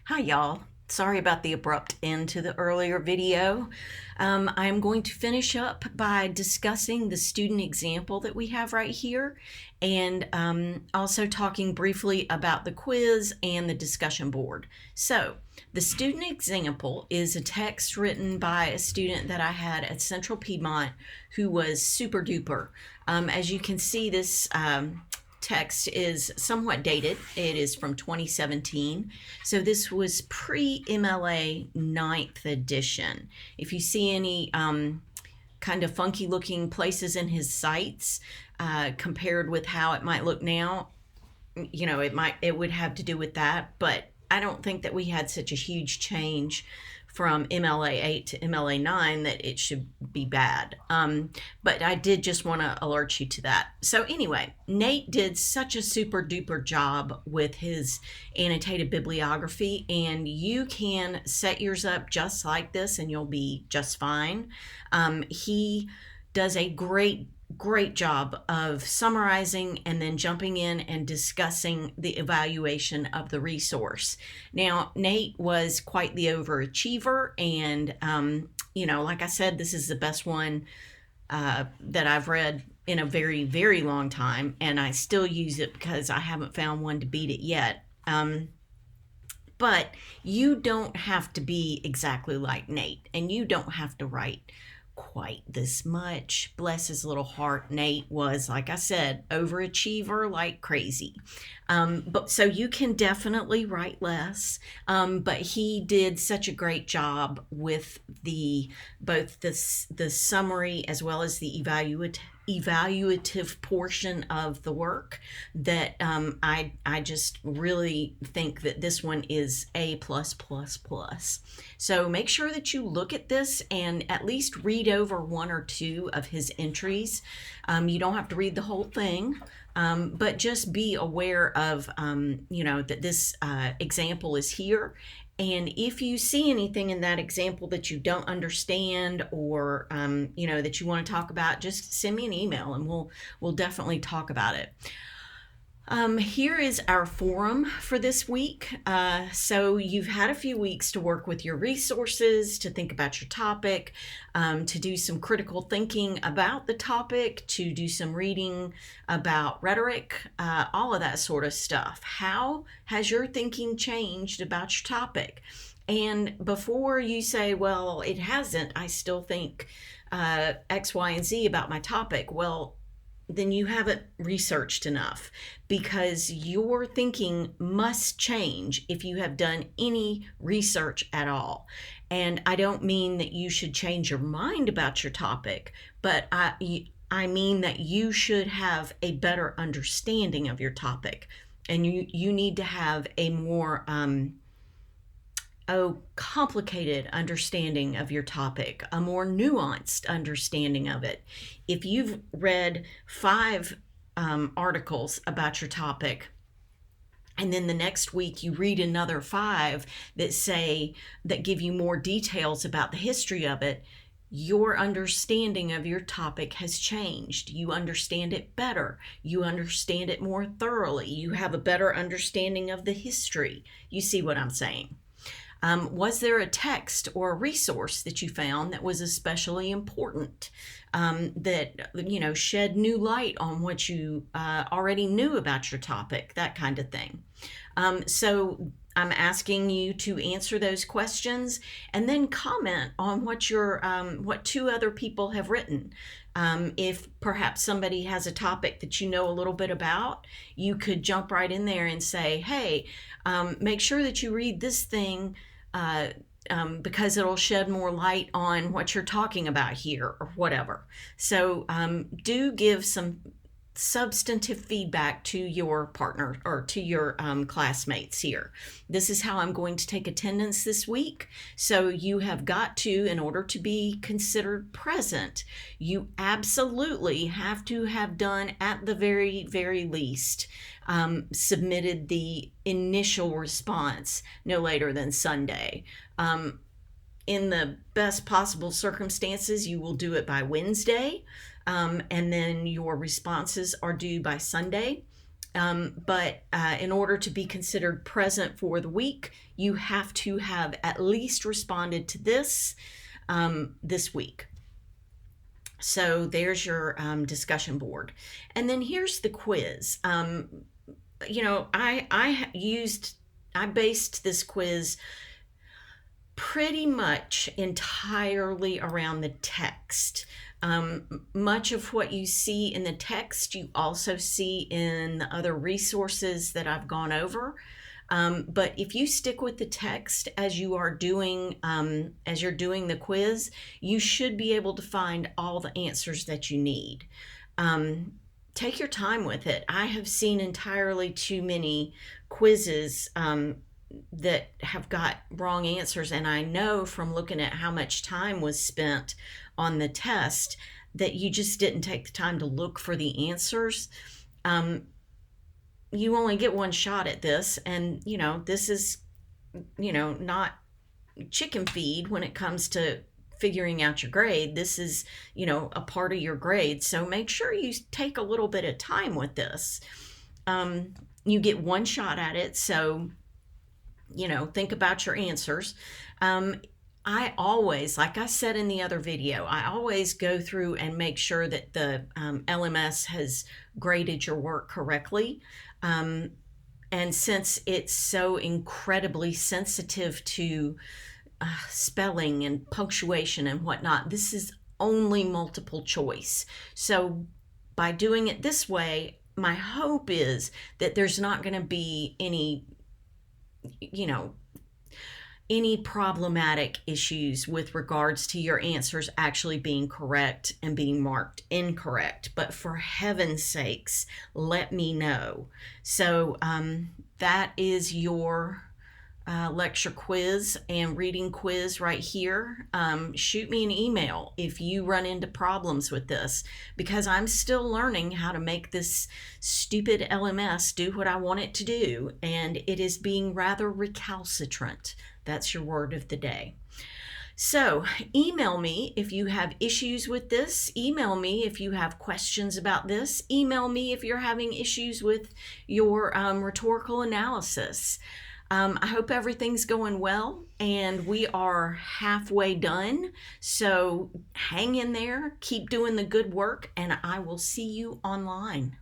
Hi, y'all. Sorry about the abrupt end to the earlier video. I'm going to finish up by discussing the student example that we have right here and also talking briefly about the quiz and the discussion board. So, the student example is a text written by a student that I had at Central Piedmont who was super duper. As you can see, this text is somewhat dated. It is from 2017. So this was pre-MLA ninth edition. If you see any kind of funky looking places in his sites compared with how it might look now, it would have to do with that. But I don't think that we had such a huge change from MLA 8 to MLA 9 that it should be bad. But I did just want to alert you to that. So anyway, Nate did such a super duper job with his annotated bibliography, and you can set yours up just like this and you'll be just fine. He does a great job of summarizing and then jumping in and discussing the evaluation of the resource. Now, Nate was quite the overachiever, and like I said, this is the best one that I've read in a very, very long time, and I still use it because I haven't found one to beat it yet. But you don't have to be exactly like Nate, and you don't have to write quite this much. Bless his little heart. Nate was, like I said, overachiever like crazy. But so you can definitely write less. But he did such a great job with both the summary as well as the evaluative portion of the work that I just really think that this one is A+++. So make sure that you look at this and at least read over one or two of his entries. You don't have to read the whole thing, but just be aware of that this example is here. And if you see anything in that example that you don't understand or that you want to talk about, just send me an email and we'll definitely talk about it. Here is our forum for this week. So you've had a few weeks to work with your resources, to think about your topic, to do some critical thinking about the topic, to do some reading about rhetoric, all of that sort of stuff. How has your thinking changed about your topic? And before you say, well, it hasn't, I still think X, Y, and Z about my topic, well, then you haven't researched enough, because your thinking must change if you have done any research at all. And I don't mean that you should change your mind about your topic, but I mean that you should have a better understanding of your topic, and you need to have a more complicated understanding of your topic, a more nuanced understanding of it. If you've read 5 articles about your topic, and then the next week you read another 5 that give you more details about the history of it, your understanding of your topic has changed. You understand it better. You understand it more thoroughly. You have a better understanding of the history. You see what I'm saying? Was there a text or a resource that you found that was especially important, that shed new light on what you already knew about your topic, that kind of thing? So I'm asking you to answer those questions and then comment on what 2 other people have written. If perhaps somebody has a topic that you know a little bit about, you could jump right in there and say, hey, make sure that you read this thing because it'll shed more light on what you're talking about here or whatever. So do give some substantive feedback to your partner or to your classmates here. This is how I'm going to take attendance this week. So you have got to, in order to be considered present, you absolutely have to have done, at the very, very least, submitted the initial response no later than Sunday. In the best possible circumstances, you will do it by Wednesday. And then your responses are due by Sunday. But in order to be considered present for the week, you have to have at least responded to this week. So there's your discussion board. And then here's the quiz. I based this quiz pretty much entirely around the text. Much of what you see in the text, you also see in the other resources that I've gone over. But if you stick with the text as you're doing the quiz, you should be able to find all the answers that you need. Take your time with it. I have seen entirely too many quizzes that have got wrong answers, and I know from looking at how much time was spent on the test that you just didn't take the time to look for the answers. You only get one shot at this, and this is not chicken feed when it comes to figuring out your grade. This is a part of your grade, so make sure you take a little bit of time with this. You get one shot at it, so think about your answers. I always, like I said in the other video, I always go through and make sure that the LMS has graded your work correctly. And since it's so incredibly sensitive to spelling and punctuation and whatnot, this is only multiple choice. So by doing it this way, my hope is that there's not going to be any problematic issues with regards to your answers actually being correct and being marked incorrect. But for heaven's sakes, let me know. So that is your lecture quiz and reading quiz right here. Shoot me an email if you run into problems with this, because I'm still learning how to make this stupid LMS do what I want it to do, and it is being rather recalcitrant. That's your word of the day. So email me if you have issues with this. Email me if you have questions about this. Email me if you're having issues with your rhetorical analysis. I hope everything's going well, and we are halfway done. So hang in there, keep doing the good work, and I will see you online.